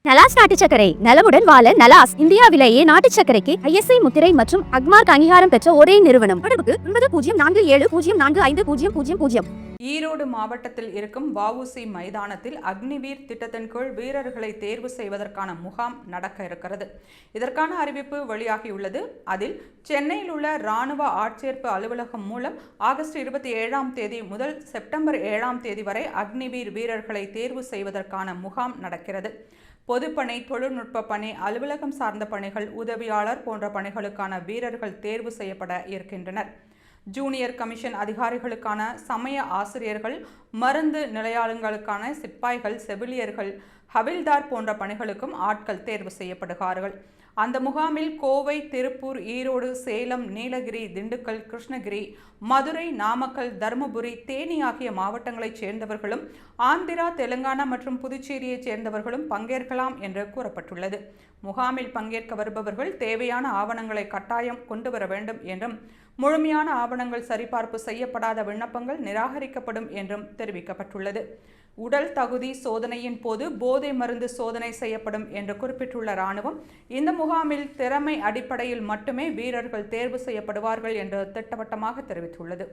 நலாஸ் நாட்டு சர்க்கரை நலமுடன் வாழ நலாஸ் இந்தியாவிலேயே நாட்டு சர்க்கரைக்கு ISI முத்திரை மற்றும் அக்மார்க் அங்கீகாரம் பெற்ற ஒரே நிறுவனம். தொடர்புக்கு 9047050000. ஈரோடு மாவட்டத்தில் இருக்கும் வஉசி மைதானத்தில் அக்னிவீர் திட்டத்தின் கீழ் வீரர்களை தேர்வு செய்வதற்கான முகாம் நடக்க இருக்கிறது. இதற்கான அறிவிப்பு வெளியாகியுள்ளது. அதில் சென்னையில் உள்ள இராணுவ ஆட்சேர்ப்பு அலுவலகம் மூலம் ஆகஸ்ட் 27ஆம் தேதி முதல் செப்டம்பர் 7ஆம் தேதி வரை அக்னிவீர் வீரர்களை தேர்வு செய்வதற்கான முகாம் நடக்கிறது. பொதுப்பணி, தொழில்நுட்ப பணி, அலுவலகம் சார்ந்த பணிகள், உதவியாளர் போன்ற பணிகளுக்கான வீரர்கள் தேர்வு செய்யப்பட இருக்கின்றனர். ஜூனியர் கமிஷன் அதிகாரிகளுக்கான சமய ஆசிரியர்கள், மருந்து நிலையாளர்களுக்கான சிப்பாய்கள், செவிலியர்கள், ஹவில்தார் போன்ற பணிகளுக்கும் ஆட்கள் தேர்வு செய்யப்படுகிறார்கள். அந்த முகாமில் கோவை, திருப்பூர், ஈரோடு, சேலம், நீலகிரி, திண்டுக்கல், கிருஷ்ணகிரி, மதுரை, நாமக்கல், தருமபுரி, தேனி ஆகிய மாவட்டங்களைச் சேர்ந்தவர்களும் ஆந்திரா, தெலுங்கானா மற்றும் புதுச்சேரியைச் சேர்ந்தவர்களும் பங்கேற்கலாம் என்று கூறப்பட்டுள்ளது. முகாமில் பங்கேற்க வருபவர்கள் தேவையான ஆவணங்களை கட்டாயம் கொண்டு வர வேண்டும் என்றும், முழுமையான ஆவணங்கள் சரிபார்ப்பு செய்யப்படாத விண்ணப்பங்கள் நிராகரிக்கப்படும் என்றும் தெரிவிக்கப்பட்டுள்ளது. உடல் தகுதி சோதனையின் போது போதை மருந்து சோதனை செய்யப்படும் என்று குறிப்பிட்டுள்ள இராணுவம், இந்த முகாமில் திறமை அடிப்படையில் மட்டுமே வீரர்கள் தேர்வு செய்யப்படுவார்கள் என்று திட்டவட்டமாக தெரிவித்துள்ளது.